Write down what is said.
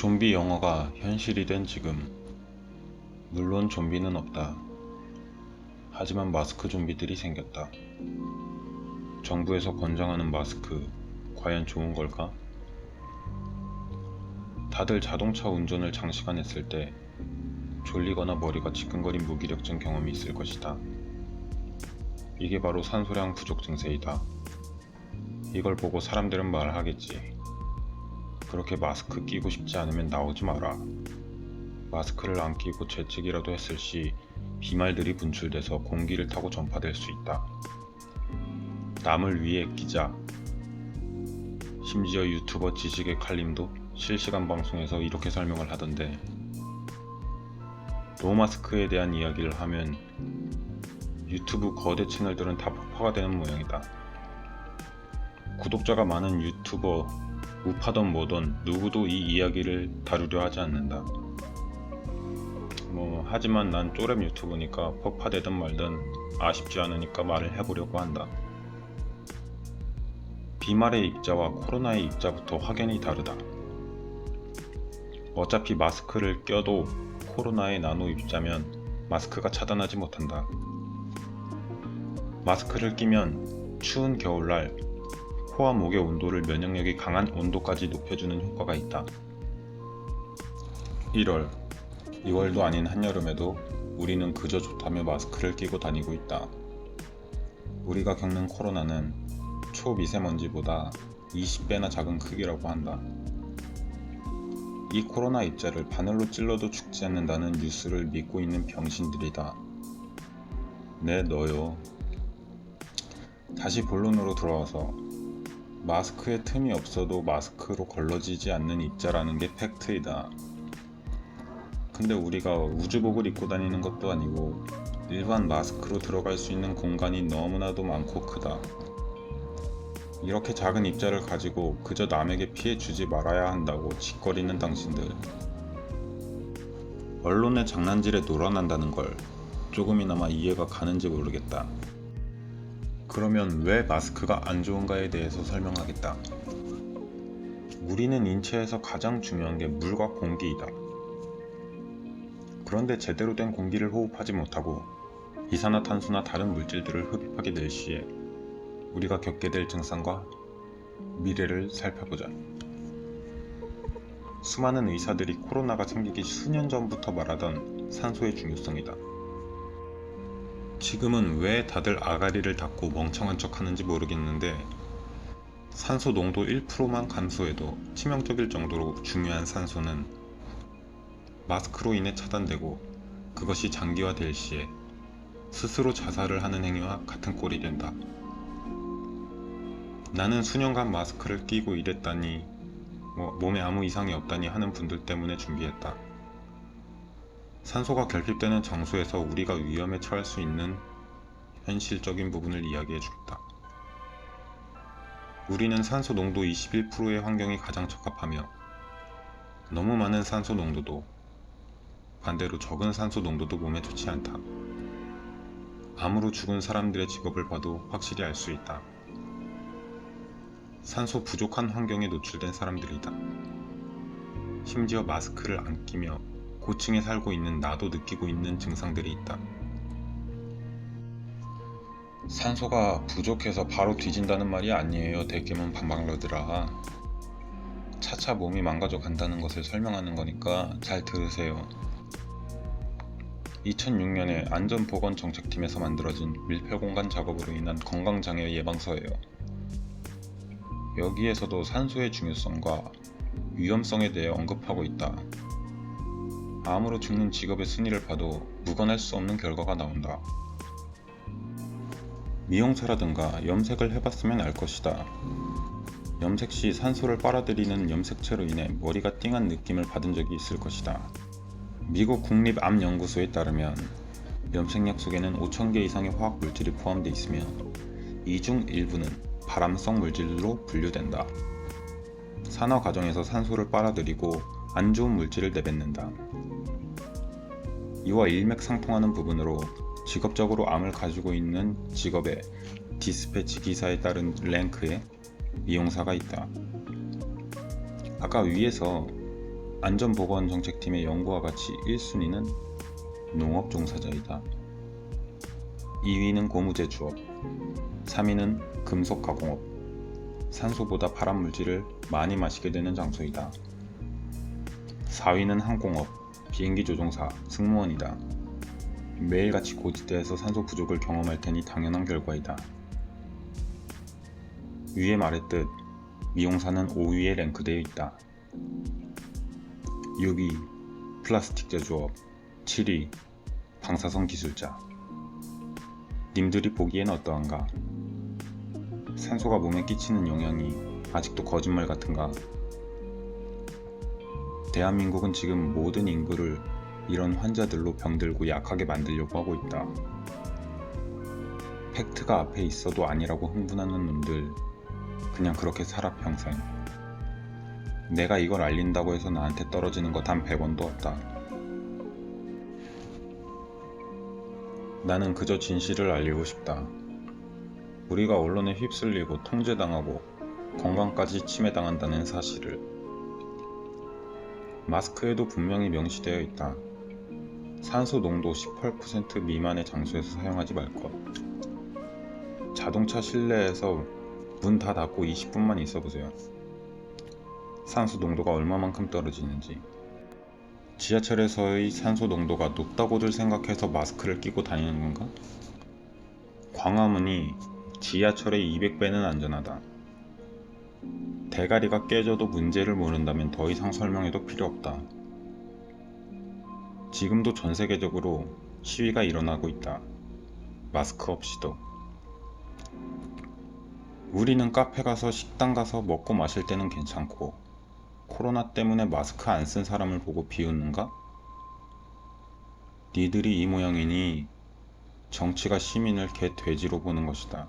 좀비 영화가 현실이 된 지금, 물론 좀비는 없다. 하지만 마스크 좀비들이 생겼다. 정부에서 권장하는 마스크, 과연 좋은 걸까? 다들 자동차 운전을 장시간 했을 때 졸리거나 머리가 지끈거린 무기력증 경험이 있을 것이다. 이게 바로 산소량 부족 증세이다. 이걸 보고 사람들은 말하겠지. 그렇게 마스크 끼고 싶지 않으면 나오지 마라. 마스크를 안 끼고 재채기라도 했을 시 비말들이 분출돼서 공기를 타고 전파될 수 있다. 남을 위해 끼자. 심지어 유튜버 지식의 칼림도 실시간 방송에서 이렇게 설명을 하던데, 노마스크에 대한 이야기를 하면 유튜브 거대 채널들은 다 폭파가 되는 모양이다. 구독자가 많은 유튜버, 우파던 뭐던 누구도 이 이야기를 다루려 하지 않는다. 하지만 난 쪼렙 유튜브니까 폭파되든 말든 아쉽지 않으니까 말을 해보려고 한다. 비말의 입자와 코로나의 입자부터 확연히 다르다. 어차피 마스크를 껴도 코로나의 나노 입자면 마스크가 차단하지 못한다. 마스크를 끼면 추운 겨울날 코와 목의 온도를 면역력이 강한 온도까지 높여주는 효과가 있다. 1월, 2월도 아닌 한여름에도 우리는 그저 좋다며 마스크를 끼고 다니고 있다. 우리가 겪는 코로나는 초미세먼지보다 20배나 작은 크기라고 한다. 이 코로나 입자를 바늘로 찔러도 죽지 않는다는 뉴스를 믿고 있는 병신들이다. 네, 너요. 다시 본론으로 돌아와서, 마스크에 틈이 없어도 마스크로 걸러지지 않는 입자라는 게 팩트이다. 근데 우리가 우주복을 입고 다니는 것도 아니고 일반 마스크로 들어갈 수 있는 공간이 너무나도 많고 크다. 이렇게 작은 입자를 가지고 그저 남에게 피해 주지 말아야 한다고 짓거리는 당신들. 언론의 장난질에 놀아난다는 걸 조금이나마 이해가 가는지 모르겠다. 그러면 왜 마스크가 안 좋은가에 대해서 설명하겠다. 우리는 인체에서 가장 중요한 게 물과 공기이다. 그런데 제대로 된 공기를 호흡하지 못하고 이산화탄소나 다른 물질들을 흡입하게 될 시에 우리가 겪게 될 증상과 미래를 살펴보자. 수많은 의사들이 코로나가 생기기 수년 전부터 말하던 산소의 중요성이다. 지금은 왜 다들 아가리를 닫고 멍청한 척 하는지 모르겠는데, 산소 농도 1%만 감소해도 치명적일 정도로 중요한 산소는 마스크로 인해 차단되고 그것이 장기화될 시에 스스로 자살을 하는 행위와 같은 꼴이 된다. 나는 수년간 마스크를 끼고 일했다니, 몸에 아무 이상이 없다니 하는 분들 때문에 준비했다. 산소가 결핍되는 장소에서 우리가 위험에 처할 수 있는 현실적인 부분을 이야기해주겠다. 우리는 산소 농도 21%의 환경이 가장 적합하며, 너무 많은 산소 농도도 반대로 적은 산소 농도도 몸에 좋지 않다. 암으로 죽은 사람들의 직업을 봐도 확실히 알 수 있다. 산소 부족한 환경에 노출된 사람들이다. 심지어 마스크를 안 끼며 고층에 살고 있는 나도 느끼고 있는 증상들이 있다. 산소가 부족해서 바로 뒤진다는 말이 아니에요. 대개문 반박러들아. 차차 몸이 망가져 간다는 것을 설명하는 거니까 잘 들으세요. 2006년에 안전보건정책팀에서 만들어진 밀폐공간 작업으로 인한 건강장애 예방서예요. 여기에서도 산소의 중요성과 위험성에 대해 언급하고 있다. 암으로 죽는 직업의 순위를 봐도 묵언할 수 없는 결과가 나온다. 미용사라든가 염색을 해봤으면 알 것이다. 염색 시 산소를 빨아들이는 염색체로 인해 머리가 띵한 느낌을 받은 적이 있을 것이다. 미국 국립암연구소에 따르면 염색약 속에는 5,000개 이상의 화학 물질이 포함되어 있으며 이 중 일부는 발암성 물질로 분류된다. 산화 과정에서 산소를 빨아들이고 안 좋은 물질을 내뱉는다. 이와 일맥상통하는 부분으로 직업적으로 암을 가지고 있는 직업의 디스패치 기사에 따른 랭크에 미용사가 있다. 아까 위에서 안전보건정책팀의 연구와 같이 1순위는 농업 종사자이다. 2위는 고무제조업, 3위는 금속가공업, 산소보다 발암물질을 많이 마시게 되는 장소이다. 4위는 항공업, 비행기 조종사, 승무원이다. 매일같이 고지대에서 산소 부족을 경험할 테니 당연한 결과이다. 위에 말했듯 미용사는 5위에 랭크되어 있다. 6위 플라스틱 제조업, 7위 방사선 기술자. 님들이 보기엔 어떠한가? 산소가 몸에 끼치는 영향이 아직도 거짓말 같은가? 대한민국은 지금 모든 인구를 이런 환자들로 병들고 약하게 만들려고 하고 있다. 팩트가 앞에 있어도 아니라고 흥분하는 놈들, 그냥 그렇게 살아 평생. 내가 이걸 알린다고 해서 나한테 떨어지는 거 단 100원도 없다. 나는 그저 진실을 알리고 싶다. 우리가 언론에 휩쓸리고 통제당하고 건강까지 침해당한다는 사실을. 마스크에도 분명히 명시되어 있다. 산소 농도 18% 미만의 장소에서 사용하지 말 것. 자동차 실내에서 문 다 닫고 20분만 있어 보세요. 산소 농도가 얼마만큼 떨어지는지. 지하철에서의 산소 농도가 높다고들 생각해서 마스크를 끼고 다니는 건가? 광화문이 지하철의 200배는 안전하다. 대가리가 깨져도 문제를 모른다면 더 이상 설명해도 필요 없다. 지금도 전 세계적으로 시위가 일어나고 있다. 마스크 없이도. 우리는 카페 가서 식당 가서 먹고 마실 때는 괜찮고 코로나 때문에 마스크 안 쓴 사람을 보고 비웃는가? 니들이 이 모양이니 정치가 시민을 개 돼지로 보는 것이다.